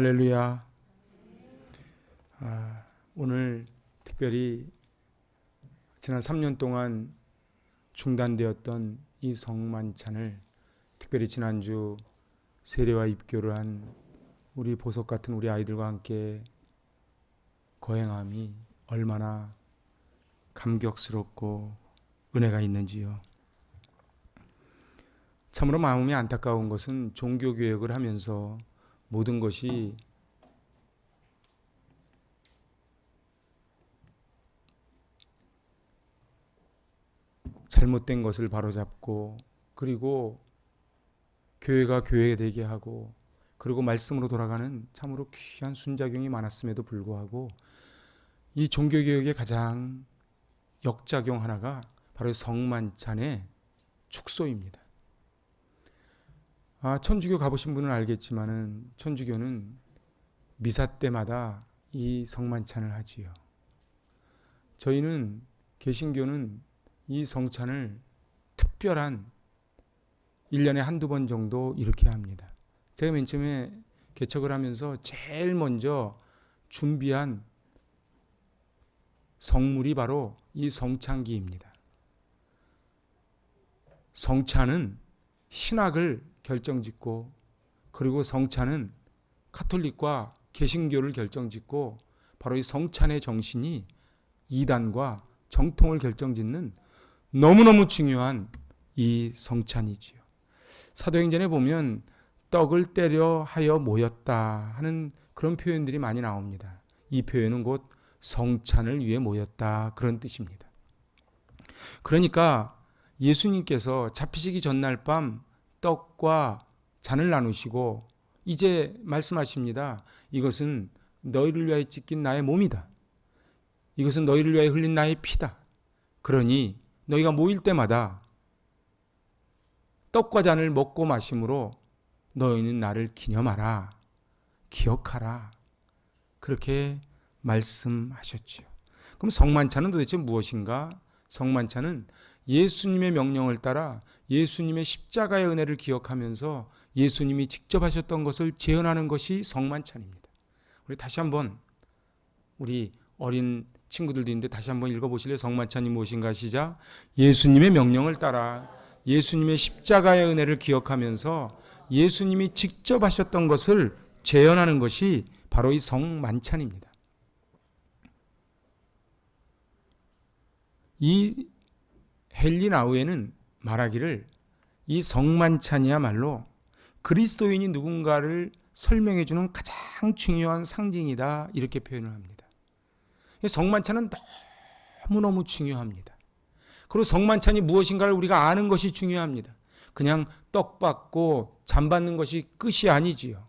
할렐루야. 오늘 특별히 지난 3년 동안 중단되었던 이 성만찬을 특별히 지난주 세례와 입교를 한 우리 보석 같은 우리 아이들과 함께 거행함이 얼마나 감격스럽고 은혜가 있는지요. 참으로 마음이 안타까운 것은 종교개혁을 하면서 모든 것이 잘못된 것을 바로잡고, 그리고 교회가 교회되게 하고, 그리고 말씀으로 돌아가는 참으로 귀한 순작용이 많았음에도 불구하고 이 종교개혁의 가장 역작용 하나가 바로 성만찬의 축소입니다. 천주교 가보신 분은 알겠지만은 천주교는 미사 때마다 이 성만찬을 하지요. 저희는 개신교는 이 성찬을 특별한 1년에 한두 번 정도 이렇게 합니다. 제가 맨 처음에 개척을 하면서 제일 먼저 준비한 성물이 바로 이 성찬기입니다. 성찬은 신학을 결정짓고, 그리고 성찬은 카톨릭과 개신교를 결정짓고, 바로 이 성찬의 정신이 이단과 정통을 결정짓는 너무너무 중요한 이 성찬이지요. 사도행전에 보면 떡을 떼려 하여 모였다 하는 그런 표현들이 많이 나옵니다. 이 표현은 곧 성찬을 위해 모였다, 그런 뜻입니다. 그러니까 예수님께서 잡히시기 전날 밤 떡과 잔을 나누시고 이제 말씀하십니다. 이것은 너희를 위하여 찢긴 나의 몸이다. 이것은 너희를 위하여 흘린 나의 피다. 그러니 너희가 모일 때마다 떡과 잔을 먹고 마심으로 너희는 나를 기념하라, 기억하라, 그렇게 말씀하셨지요. 그럼 성만찬은 도대체 무엇인가? 성만찬은 예수님의 명령을 따라 예수님의 십자가의 은혜를 기억하면서 예수님이 직접 하셨던 것을 재현하는 것이 성만찬입니다. 우리 다시 한번, 우리 어린 친구들도 있는데 다시 한번 읽어보실래요? 성만찬이 무엇인가? 시작. 예수님의 명령을 따라 예수님의 십자가의 은혜를 기억하면서 예수님이 직접 하셨던 것을 재현하는 것이 바로 이 성만찬입니다. 이 헬리나우에는 말하기를 이 성만찬이야말로 그리스도인이 누군가를 설명해 주는 가장 중요한 상징이다, 이렇게 표현을 합니다. 성만찬은 너무너무 중요합니다. 그리고 성만찬이 무엇인가를 우리가 아는 것이 중요합니다. 그냥 떡 받고 잔 받는 것이 끝이 아니지요.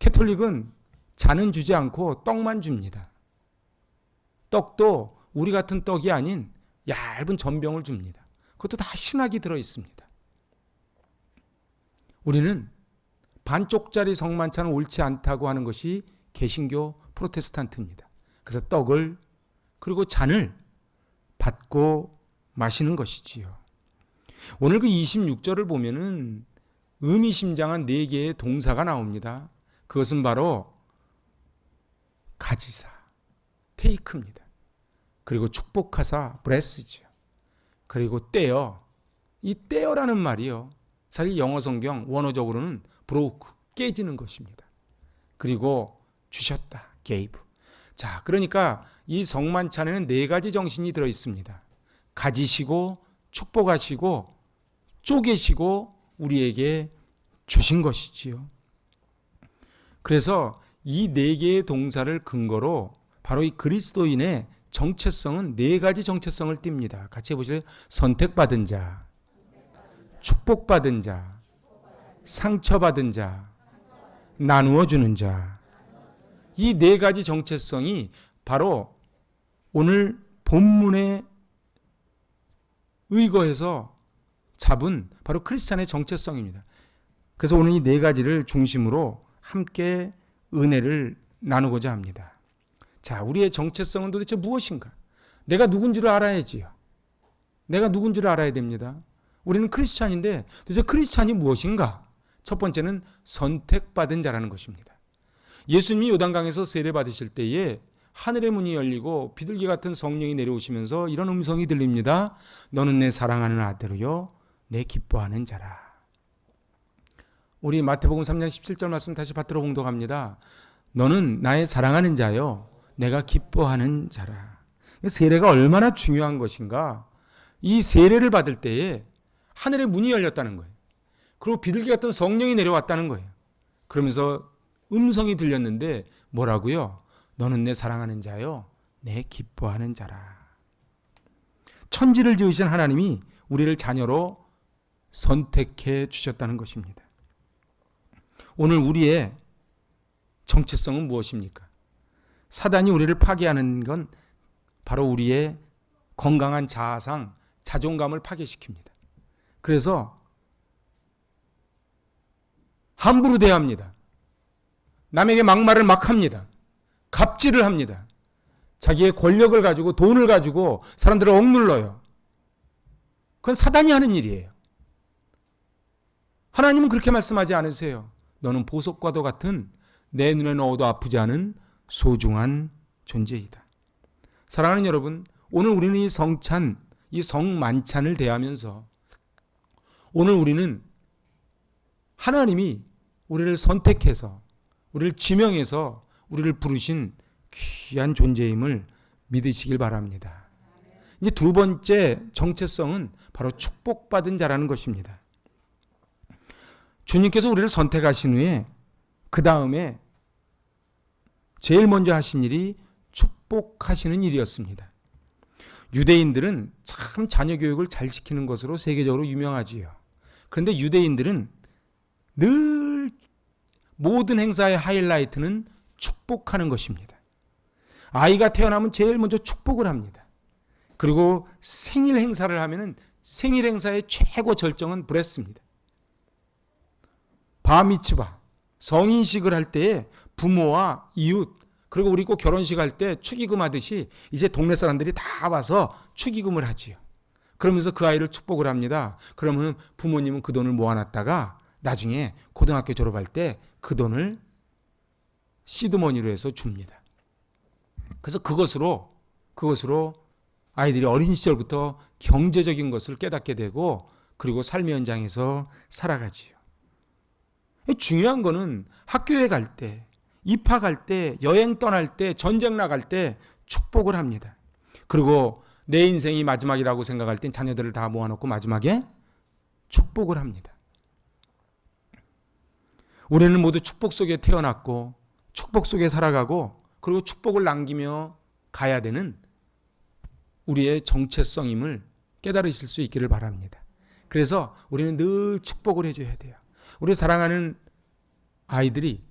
캐톨릭은 잔은 주지 않고 떡만 줍니다. 떡도 우리 같은 떡이 아닌 얇은 전병을 줍니다. 그것도 다 신학이 들어있습니다. 우리는 반쪽짜리 성만찬은 옳지 않다고 하는 것이 개신교 프로테스탄트입니다. 그래서 떡을, 그리고 잔을 받고 마시는 것이지요. 오늘 그 26절을 보면은 의미심장한 4개의 동사가 나옵니다. 그것은 바로 가지사, 테이크입니다. 그리고 축복하사, bless죠. 그리고 떼어, 이 떼어라는 말이요, 사실 영어 성경 원어적으로는 broke, 깨지는 것입니다. 그리고 주셨다, gave. 자, 그러니까 이 성만찬에는 4가지 정신이 들어 있습니다. 가지시고, 축복하시고, 쪼개시고 우리에게 주신 것이지요. 그래서 이 4개의 동사를 근거로 바로 이 그리스도인의 정체성은 4가지 정체성을 띱니다. 같이 해보실래요? 선택받은 자, 축복받은 자, 상처받은 자, 나누어 주는 자. 이 4가지 정체성이 바로 오늘 본문에 의거해서 잡은 바로 크리스찬의 정체성입니다. 그래서 오늘 이 4가지를 중심으로 함께 은혜를 나누고자 합니다. 자, 우리의 정체성은 도대체 무엇인가? 내가 누군지를 알아야지요. 내가 누군지를 알아야 됩니다. 우리는 크리스찬인데 도대체 크리스찬이 무엇인가? 첫 번째는 선택받은 자라는 것입니다. 예수님이 요단강에서 세례 받으실 때에 하늘의 문이 열리고 비둘기 같은 성령이 내려오시면서 이런 음성이 들립니다. 너는 내 사랑하는 아들이요 내 기뻐하는 자라. 우리 마태복음 3장 17절 말씀 다시 받들어 봉독합니다. 너는 나의 사랑하는 자요 내가 기뻐하는 자라. 세례가 얼마나 중요한 것인가. 이 세례를 받을 때에 하늘의 문이 열렸다는 거예요. 그리고 비둘기 같은 성령이 내려왔다는 거예요. 그러면서 음성이 들렸는데 뭐라고요? 너는 내 사랑하는 자요 내 기뻐하는 자라. 천지를 지으신 하나님이 우리를 자녀로 선택해 주셨다는 것입니다. 오늘 우리의 정체성은 무엇입니까? 사단이 우리를 파괴하는 건 바로 우리의 건강한 자아상, 자존감을 파괴시킵니다. 그래서 함부로 대합니다. 남에게 막말을 막 합니다. 갑질을 합니다. 자기의 권력을 가지고 돈을 가지고 사람들을 억눌러요. 그건 사단이 하는 일이에요. 하나님은 그렇게 말씀하지 않으세요. 너는 보석과도 같은 내 눈에 넣어도 아프지 않은 소중한 존재이다. 사랑하는 여러분, 오늘 우리는 이 성찬, 이 성만찬을 대하면서 오늘 우리는 하나님이 우리를 선택해서 우리를 지명해서 우리를 부르신 귀한 존재임을 믿으시길 바랍니다. 이제 두 번째 정체성은 바로 축복받은 자라는 것입니다. 주님께서 우리를 선택하신 후에 그 다음에 제일 먼저 하신 일이 축복하시는 일이었습니다. 유대인들은 참 자녀 교육을 잘 시키는 것으로 세계적으로 유명하지요. 그런데 유대인들은 늘 모든 행사의 하이라이트는 축복하는 것입니다. 아이가 태어나면 제일 먼저 축복을 합니다. 그리고 생일 행사를 하면은 생일 행사의 최고 절정은 브레스입니다. 바미츠바, 성인식을 할 때에 부모와 이웃, 그리고 우리 꼭 결혼식 할 때 축의금 하듯이 이제 동네 사람들이 다 와서 축의금을 하지요. 그러면서 그 아이를 축복을 합니다. 그러면 부모님은 그 돈을 모아놨다가 나중에 고등학교 졸업할 때 그 돈을 시드머니로 해서 줍니다. 그래서 그것으로 아이들이 어린 시절부터 경제적인 것을 깨닫게 되고 그리고 삶의 현장에서 살아가지요. 중요한 거는 학교에 갈 때, 입학할 때, 여행 떠날 때, 전쟁 나갈 때 축복을 합니다. 그리고 내 인생이 마지막이라고 생각할 땐 자녀들을 다 모아놓고 마지막에 축복을 합니다. 우리는 모두 축복 속에 태어났고 축복 속에 살아가고 그리고 축복을 남기며 가야 되는 우리의 정체성임을 깨달으실 수 있기를 바랍니다. 그래서 우리는 늘 축복을 해줘야 돼요. 우리 사랑하는 아이들이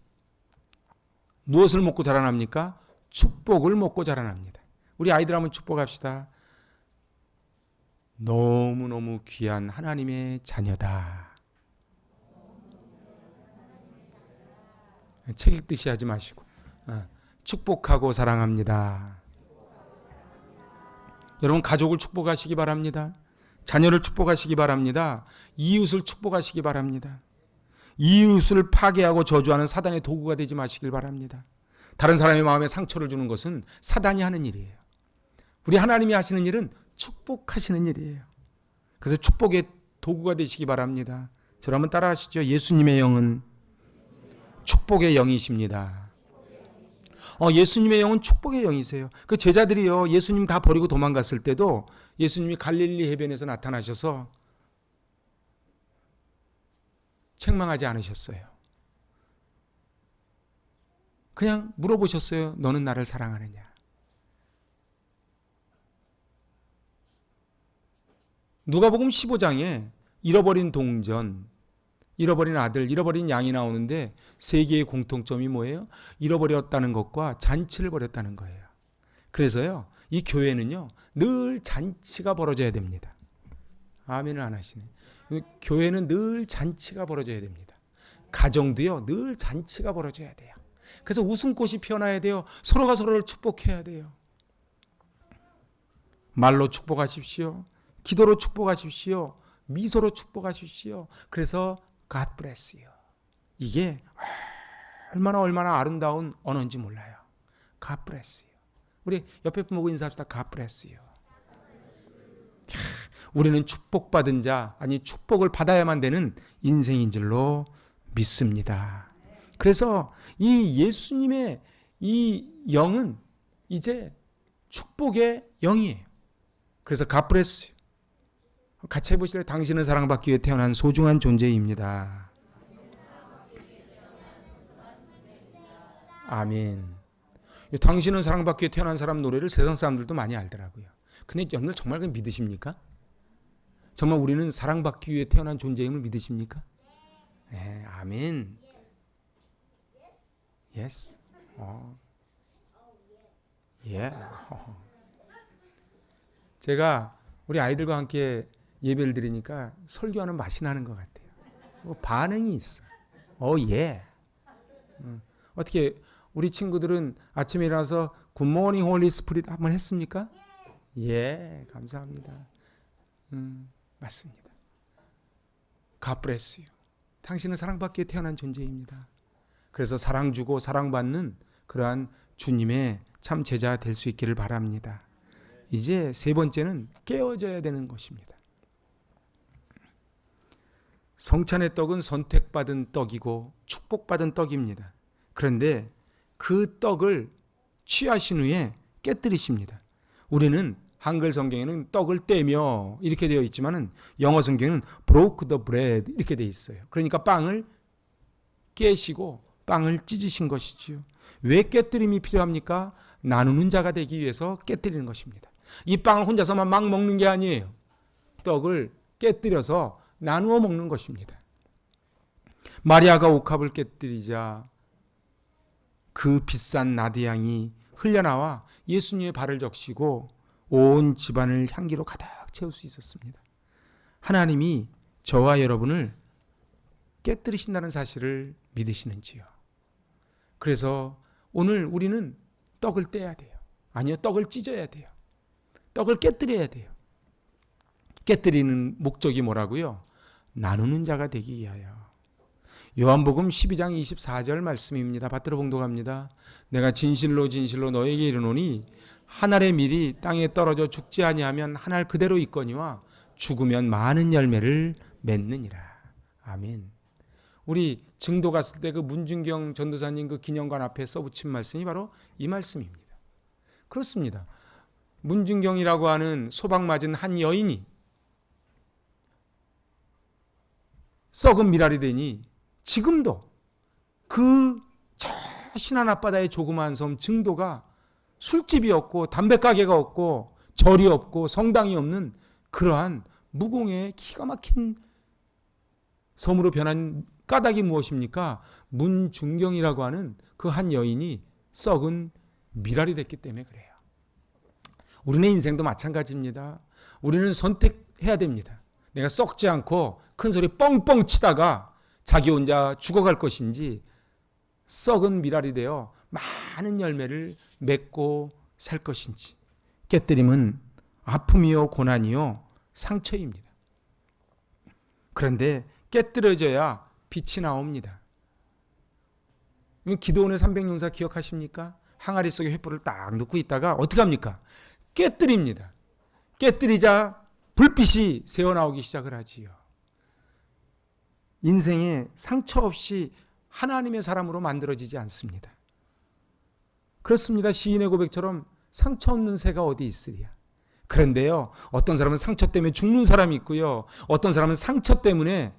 무엇을 먹고 자라납니까? 축복을 먹고 자라납니다. 우리 아이들 한번 축복합시다. 너무너무 귀한 하나님의 자녀다. 책 읽듯이 하지 마시고 축복하고 사랑합니다. 여러분 가족을 축복하시기 바랍니다. 자녀를 축복하시기 바랍니다. 이웃을 축복하시기 바랍니다. 이웃을 파괴하고 저주하는 사단의 도구가 되지 마시길 바랍니다. 다른 사람의 마음에 상처를 주는 것은 사단이 하는 일이에요. 우리 하나님이 하시는 일은 축복하시는 일이에요. 그래서 축복의 도구가 되시기 바랍니다. 저를 한번 따라 하시죠. 예수님의 영은 축복의 영이십니다. 예수님의 영은 축복의 영이세요. 그 제자들이요, 예수님 다 버리고 도망갔을 때도 예수님이 갈릴리 해변에서 나타나셔서 책망하지 않으셨어요. 그냥 물어보셨어요. 너는 나를 사랑하느냐? 누가복음 15장에 잃어버린 동전, 잃어버린 아들, 잃어버린 양이 나오는데 세 개의 공통점이 뭐예요? 잃어버렸다는 것과 잔치를 벌였다는 거예요. 그래서요, 이 교회는요, 늘 잔치가 벌어져야 됩니다. 아멘을 안 하시네. 교회는 늘 잔치가 벌어져야 됩니다. 가정도요, 늘 잔치가 벌어져야 돼요. 그래서 웃음꽃이 피어나야 돼요. 서로가 서로를 축복해야 돼요. 말로 축복하십시오. 기도로 축복하십시오. 미소로 축복하십시오. 그래서 God bless you. 이게 얼마나 아름다운 언어인지 몰라요. God bless you. 우리 옆에 분 보고 인사합시다. God bless you. 우리는 축복받은 자, 아니 축복을 받아야만 되는 인생인 줄로 믿습니다. 그래서 이 예수님의 이 영은 이제 축복의 영이에요. 그래서 God bless you. 같이 해보실래요? 당신은 사랑받기 위해 태어난 소중한 존재입니다. 아멘. 당신은 사랑받기 위해 태어난 사람 노래를 세상 사람들도 많이 알더라고요. 근데 여러분들 정말 그걸 믿으십니까? 정말 우리는 사랑받기 위해 태어난 존재임을 믿으십니까? 네, 아멘. Yes. 예. 제가 우리 아이들과 함께 예배를 드리니까 설교하는 맛이 나는 것 같아요. 반응이 있어. 예. 어떻게 우리 친구들은 아침에 일어나서 굿모닝 홀리 스피릿 한번 했습니까? 예, 감사합니다. 맞습니다. God bless you. 당신은 사랑받기에 태어난 존재입니다. 그래서 사랑 주고 사랑받는 그러한 주님의 참 제자 될 수 있기를 바랍니다. 이제 세 번째는 깨어져야 되는 것입니다. 성찬의 떡은 선택받은 떡이고 축복받은 떡입니다. 그런데 그 떡을 취하신 후에 깨뜨리십니다. 우리는 한글 성경에는 떡을 떼며 이렇게 되어 있지만은 영어 성경은 broke the bread 이렇게 되어 있어요. 그러니까 빵을 깨시고 빵을 찢으신 것이지요. 왜 깨뜨림이 필요합니까? 나누는 자가 되기 위해서 깨뜨리는 것입니다. 이 빵을 혼자서만 막 먹는 게 아니에요. 떡을 깨뜨려서 나누어 먹는 것입니다. 마리아가 옥합을 깨뜨리자 그 비싼 나디향이 흘려나와 예수님의 발을 적시고 온 집안을 향기로 가득 채울 수 있었습니다. 하나님이 저와 여러분을 깨뜨리신다는 사실을 믿으시는지요? 그래서 오늘 우리는 떡을 떼야 돼요. 아니요, 떡을 찢어야 돼요. 떡을 깨뜨려야 돼요. 깨뜨리는 목적이 뭐라고요? 나누는 자가 되기 위하여. 요한복음 12장 24절 말씀입니다. 받들어 봉독합니다. 내가 진실로 너에게 이르노니 한 알의 밀이 땅에 떨어져 죽지 아니하면 한 알 그대로 있거니와 죽으면 많은 열매를 맺느니라. 아멘. 우리 증도 갔을 때 그 문준경 전도사님 그 기념관 앞에 써붙인 말씀이 바로 이 말씀입니다. 그렇습니다. 문준경이라고 하는 소방 맞은 한 여인이 썩은 미랄이 되니 지금도 그 저 신안 앞바다의 조그마한 섬 증도가 술집이 없고 담배가게가 없고 절이 없고 성당이 없는 그러한 무공의 기가 막힌 섬으로 변한 까닭이 무엇입니까? 문준경이라고 하는 그 한 여인이 썩은 미랄이 됐기 때문에 그래요. 우리는 인생도 마찬가지입니다. 우리는 선택해야 됩니다. 내가 썩지 않고 큰 소리 뻥뻥 치다가 자기 혼자 죽어갈 것인지 썩은 미랄이 되어 많은 열매를 맺고 살 것인지. 깨뜨림은 아픔이요 고난이요 상처입니다. 그런데 깨뜨려져야 빛이 나옵니다. 기드온의 300용사 기억하십니까? 항아리 속에 횃불을 딱 넣고 있다가 어떻게 합니까? 깨뜨립니다. 깨뜨리자 불빛이 새어나오기 시작을 하지요. 인생에 상처 없이 하나님의 사람으로 만들어지지 않습니다. 그렇습니다. 시인의 고백처럼 상처 없는 새가 어디 있으랴. 그런데요, 어떤 사람은 상처 때문에 죽는 사람이 있고요, 어떤 사람은 상처 때문에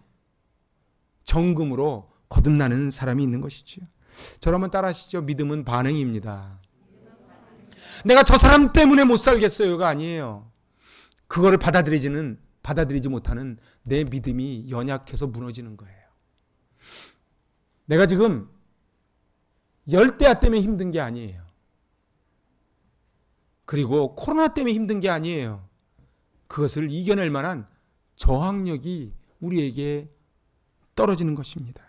정금으로 거듭나는 사람이 있는 것이지요. 저를 한번 따라 하시죠. 믿음은 반응입니다. 내가 저 사람 때문에 못 살겠어요가 아니에요. 그거를 받아들이지 못하는 내 믿음이 연약해서 무너지는 거예요. 내가 지금 열대야 때문에 힘든 게 아니에요. 그리고 코로나 때문에 힘든 게 아니에요. 그것을 이겨낼 만한 저항력이 우리에게 떨어지는 것입니다.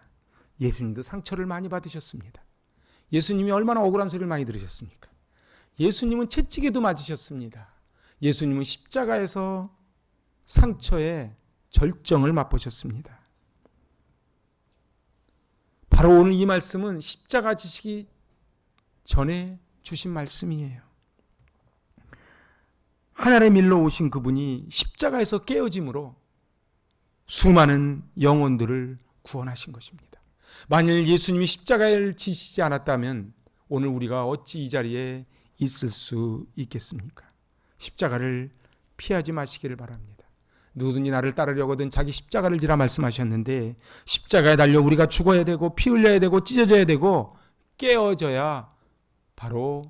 예수님도 상처를 많이 받으셨습니다. 예수님이 얼마나 억울한 소리를 많이 들으셨습니까? 예수님은 채찍에도 맞으셨습니다. 예수님은 십자가에서 상처의 절정을 맛보셨습니다. 바로 오늘 이 말씀은 십자가 지시기 전에 주신 말씀이에요. 하늘의 밀로 오신 그분이 십자가에서 깨어짐으로 수많은 영혼들을 구원하신 것입니다. 만일 예수님이 십자가를 지시지 않았다면 오늘 우리가 어찌 이 자리에 있을 수 있겠습니까? 십자가를 피하지 마시기를 바랍니다. 누구든지 나를 따르려거든 자기 십자가를 지라 말씀하셨는데, 십자가에 달려 우리가 죽어야 되고 피 흘려야 되고 찢어져야 되고 깨어져야 바로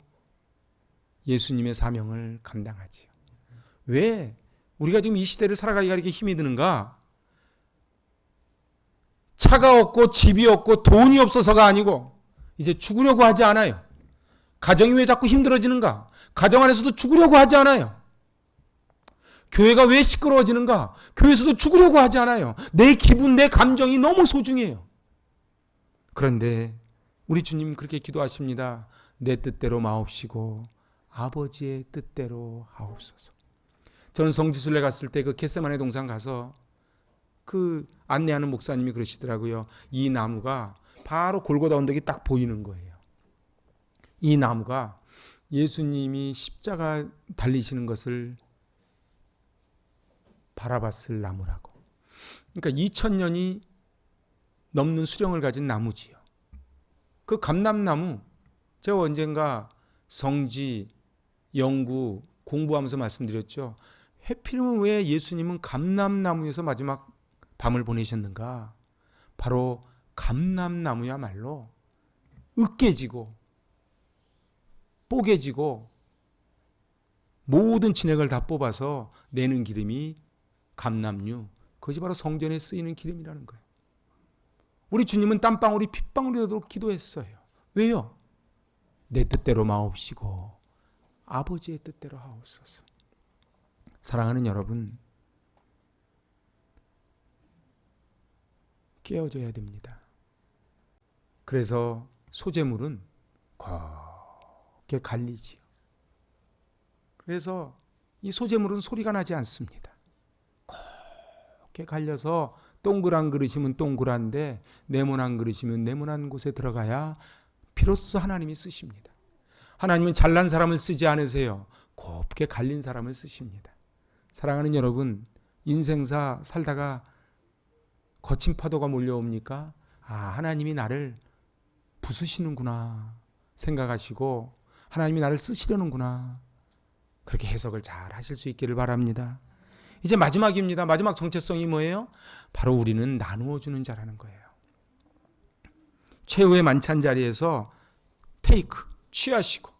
예수님의 사명을 감당하지요. 왜 우리가 지금 이 시대를 살아가기가 이렇게 힘이 드는가? 차가 없고 집이 없고 돈이 없어서가 아니고 이제 죽으려고 하지 않아요. 가정이 왜 자꾸 힘들어지는가? 가정 안에서도 죽으려고 하지 않아요. 교회가 왜 시끄러워지는가? 교회에서도 죽으려고 하지 않아요. 내 기분, 내 감정이 너무 소중해요. 그런데 우리 주님 그렇게 기도하십니다. 내 뜻대로 마옵시고 아버지의 뜻대로 하옵소서. 저는 성지순례 갔을 때 그 겟세마네 동산 가서 그 안내하는 목사님이 그러시더라고요. 이 나무가 바로 골고다 언덕이 딱 보이는 거예요. 이 나무가 예수님이 십자가 달리시는 것을 바라봤을 나무라고. 그러니까 2000년이 넘는 수령을 가진 나무지요. 그 감람나무, 제가 언젠가 성지, 영구 공부하면서 말씀드렸죠. 해필이면 왜 예수님은 감람나무에서 마지막 밤을 보내셨는가? 바로 감람나무야말로 으깨지고 뽀개지고 모든 진액을 다 뽑아서 내는 기름이 감람유, 그것이 바로 성전에 쓰이는 기름이라는 거예요. 우리 주님은 땀방울이 핏방울이 되도록 기도했어요. 왜요? 내 뜻대로 마옵시고 아버지의 뜻대로 하옵소서. 사랑하는 여러분, 깨어져야 됩니다. 그래서 소재물은 곱게 갈리지요. 그래서 이 소재물은 소리가 나지 않습니다. 곱게 갈려서 동그란 그릇이면 동그란데 네모난 그릇이면 네모난 곳에 들어가야 비로소 하나님이 쓰십니다. 하나님은 잘난 사람을 쓰지 않으세요. 곱게 갈린 사람을 쓰십니다. 사랑하는 여러분, 인생사 살다가 거친 파도가 몰려옵니까? 아, 하나님이 나를 부수시는구나 생각하시고 하나님이 나를 쓰시려는구나, 그렇게 해석을 잘 하실 수 있기를 바랍니다. 이제 마지막입니다. 마지막 정체성이 뭐예요? 바로 우리는 나누어주는 자라는 거예요. 최후의 만찬 자리에서 테이크, 취하시고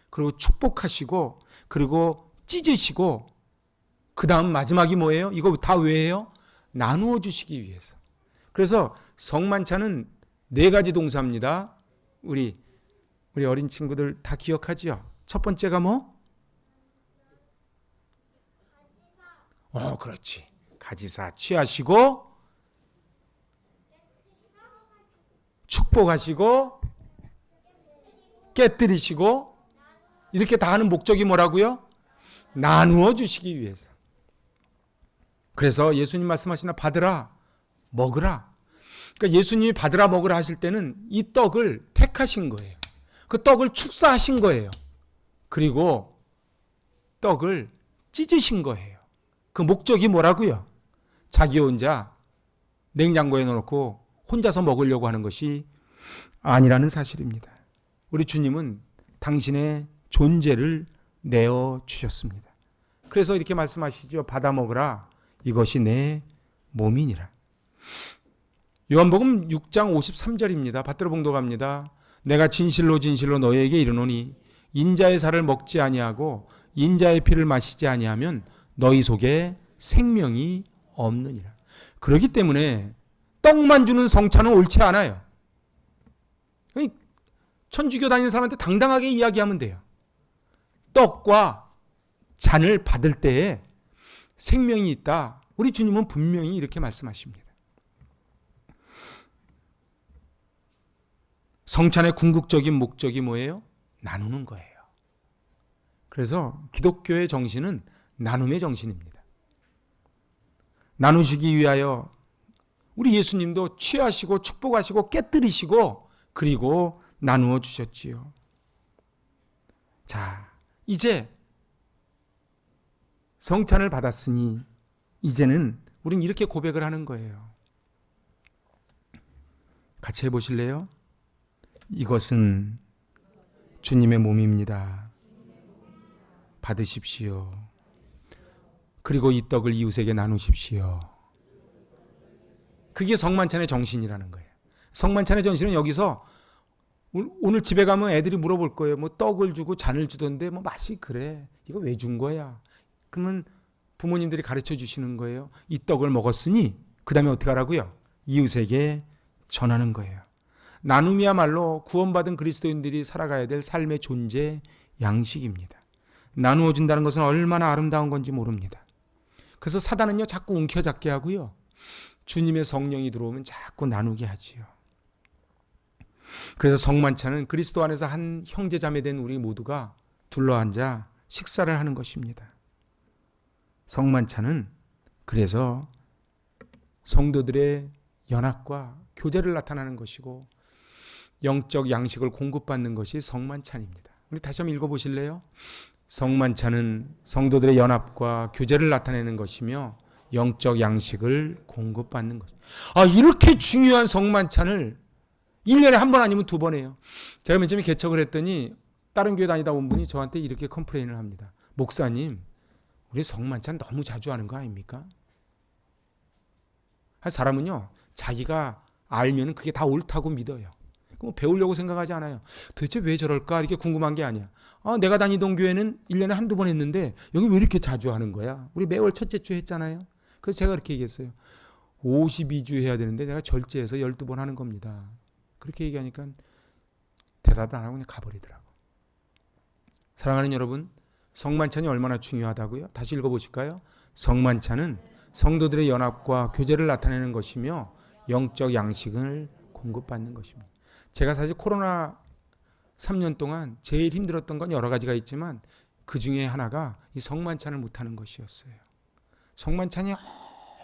그리고 축복하시고 그리고 찢으시고 그 다음 마지막이 뭐예요? 이거 다 왜 해요? 나누어 주시기 위해서. 그래서 성만찬은 4가지 동사입니다. 우리 어린 친구들 다 기억하지요? 첫 번째가 뭐? 그렇지. 가지사 취하시고 축복하시고 깨뜨리시고 이렇게 다 하는 목적이 뭐라고요? 나누어 주시기 위해서. 그래서 예수님 말씀하시나 받으라 먹으라. 그러니까 예수님이 받으라 먹으라 하실 때는 이 떡을 택하신 거예요. 그 떡을 축사하신 거예요. 그리고 떡을 찢으신 거예요. 그 목적이 뭐라고요? 자기 혼자 냉장고에 넣어놓고 혼자서 먹으려고 하는 것이 아니라는 사실입니다. 우리 주님은 당신의 존재를 내어주셨습니다. 그래서 이렇게 말씀하시죠. 받아 먹으라. 이것이 내 몸이니라. 요한복음 6장 53절입니다. 받들어 봉독합니다. 내가 진실로 진실로 너희에게 이르노니 인자의 살을 먹지 아니하고 인자의 피를 마시지 아니하면 너희 속에 생명이 없느니라. 그렇기 때문에 떡만 주는 성찬은 옳지 않아요. 천주교 다니는 사람한테 당당하게 이야기하면 돼요. 떡과 잔을 받을 때에 생명이 있다. 우리 주님은 분명히 이렇게 말씀하십니다. 성찬의 궁극적인 목적이 뭐예요? 나누는 거예요. 그래서 기독교의 정신은 나눔의 정신입니다. 나누시기 위하여 우리 예수님도 취하시고 축복하시고 깨뜨리시고 그리고 나누어 주셨지요. 자, 이제 성찬을 받았으니 이제는 우린 이렇게 고백을 하는 거예요. 같이 해보실래요? 이것은 주님의 몸입니다. 받으십시오. 그리고 이 떡을 이웃에게 나누십시오. 그게 성만찬의 정신이라는 거예요. 성만찬의 정신은 여기서 오늘 집에 가면 애들이 물어볼 거예요. 뭐 떡을 주고 잔을 주던데 뭐 맛이 그래. 이거 왜 준 거야? 그러면 부모님들이 가르쳐 주시는 거예요. 이 떡을 먹었으니 그 다음에 어떻게 하라고요? 이웃에게 전하는 거예요. 나눔이야말로 구원받은 그리스도인들이 살아가야 될 삶의 존재 양식입니다. 나누어 준다는 것은 얼마나 아름다운 건지 모릅니다. 그래서 사단은요 자꾸 움켜잡게 하고요. 주님의 성령이 들어오면 자꾸 나누게 하지요. 그래서 성만찬은 그리스도 안에서 한 형제 자매 된 우리 모두가 둘러앉아 식사를 하는 것입니다. 성만찬은 그래서 성도들의 연합과 교제를 나타내는 것이고 영적 양식을 공급받는 것이 성만찬입니다. 우리 다시 한번 읽어보실래요? 성만찬은 성도들의 연합과 교제를 나타내는 것이며 영적 양식을 공급받는 것. 이렇게 중요한 성만찬을 1년에 한 번 아니면 2번 해요. 제가 맨 처음에 개척을 했더니 다른 교회 다니다 온 분이 저한테 이렇게 컴플레인을 합니다. 목사님, 우리 성만찬 너무 자주 하는 거 아닙니까? 사람은요, 자기가 알면 그게 다 옳다고 믿어요. 그럼 배우려고 생각하지 않아요. 도대체 왜 저럴까? 이렇게 궁금한 게 아니야. 내가 다니던 교회는 1년에 한두 번 했는데 여기 왜 이렇게 자주 하는 거야? 우리 매월 첫째 주 했잖아요. 그래서 제가 그렇게 얘기했어요. 52주 해야 되는데 내가 절제해서 12번 하는 겁니다. 그렇게 얘기하니까 대답도 안 하고 그냥 가버리더라고. 사랑하는 여러분, 성만찬이 얼마나 중요하다고요? 다시 읽어보실까요? 성만찬은 성도들의 연합과 교제를 나타내는 것이며 영적 양식을 공급받는 것입니다. 제가 사실 코로나 3년 동안 제일 힘들었던 건 여러 가지가 있지만 그 중에 하나가 이 성만찬을 못하는 것이었어요. 성만찬이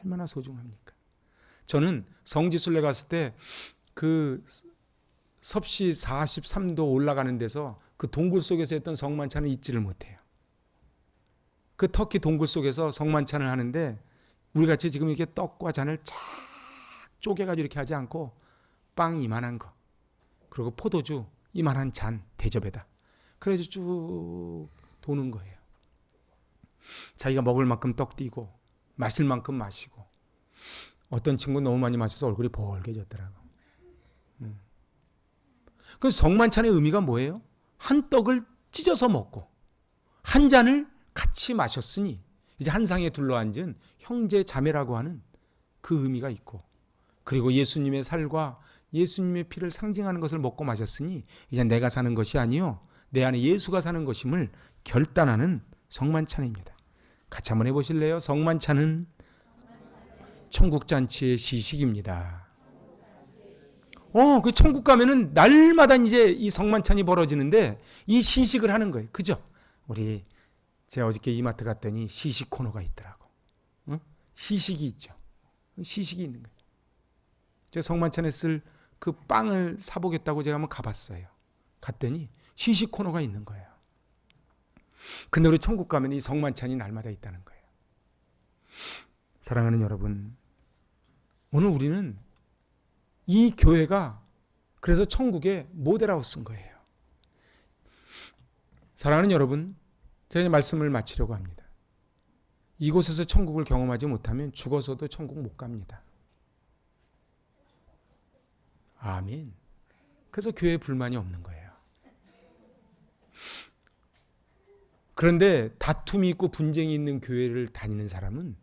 얼마나 소중합니까? 저는 성지순례 갔을 때 그 섭씨 43도 올라가는 데서 그 동굴 속에서 했던 성만찬을 잊지를 못해요. 그 터키 동굴 속에서 성만찬을 하는데 우리같이 지금 이렇게 떡과 잔을 쫙 쪼개가지고 이렇게 하지 않고 빵 이만한 거 그리고 포도주 이만한 잔 대접에다 그래서 쭉 도는 거예요. 자기가 먹을 만큼 떡 띄고 마실 만큼 마시고 어떤 친구는 너무 많이 마셔서 얼굴이 벌게졌더라고. 그 성만찬의 의미가 뭐예요? 한 떡을 찢어서 먹고 한 잔을 같이 마셨으니 이제 한 상에 둘러앉은 형제 자매라고 하는 그 의미가 있고 그리고 예수님의 살과 예수님의 피를 상징하는 것을 먹고 마셨으니 이제 내가 사는 것이 아니요 내 안에 예수가 사는 것임을 결단하는 성만찬입니다. 같이 한번 해보실래요? 성만찬은 천국잔치의 시식입니다. 그 천국 가면은 날마다 이제 이 성만찬이 벌어지는데 이 시식을 하는 거예요. 그죠? 제가 어저께 이마트 갔더니 시식 코너가 있더라고. 시식이 있죠. 시식이 있는 거예요. 제가 성만찬에 쓸 그 빵을 사보겠다고 제가 한번 가봤어요. 갔더니 시식 코너가 있는 거예요. 근데 우리 천국 가면 이 성만찬이 날마다 있다는 거예요. 사랑하는 여러분, 오늘 우리는 이 교회가 그래서 천국의 모델하우스인 거예요. 사랑하는 여러분, 제가 이제 말씀을 마치려고 합니다. 이곳에서 천국을 경험하지 못하면 죽어서도 천국 못 갑니다. 아멘. 그래서 교회에 불만이 없는 거예요. 그런데 다툼이 있고 분쟁이 있는 교회를 다니는 사람은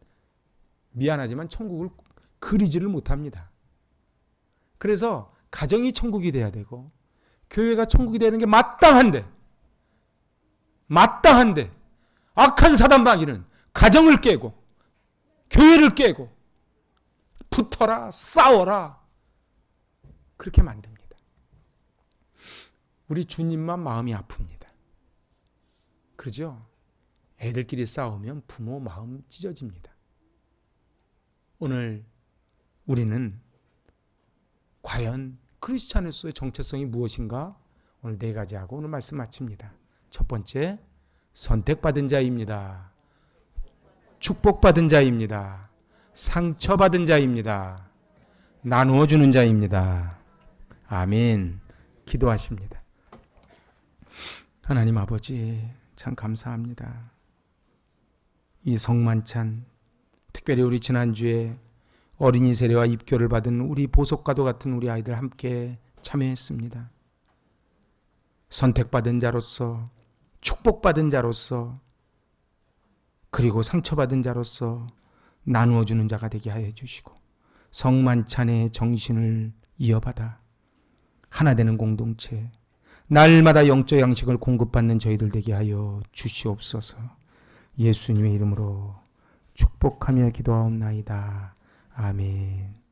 미안하지만 천국을 그리지를 못합니다. 그래서 가정이 천국이 돼야 되고 교회가 천국이 되는 게 마땅한데 악한 사단마귀는 가정을 깨고 교회를 깨고 붙어라 싸워라 그렇게 만듭니다. 우리 주님만 마음이 아픕니다. 그러죠? 애들끼리 싸우면 부모 마음 찢어집니다. 오늘 우리는 과연 크리스찬으로서의 정체성이 무엇인가? 오늘 네 가지 하고 오늘 말씀 마칩니다. 첫 번째, 선택받은 자입니다. 축복받은 자입니다. 상처받은 자입니다. 나누어 주는 자입니다. 아멘. 기도하십니다. 하나님 아버지, 참 감사합니다. 이 성만찬, 특별히 우리 지난주에 어린이 세례와 입교를 받은 우리 보석과도 같은 우리 아이들 함께 참여했습니다. 선택받은 자로서, 축복받은 자로서, 그리고 상처받은 자로서 나누어 주는 자가 되게 하여 주시고, 성만찬의 정신을 이어받아 하나 되는 공동체, 날마다 영적 양식을 공급받는 저희들 되게 하여 주시옵소서. 예수님의 이름으로 축복하며 기도하옵나이다. 아멘.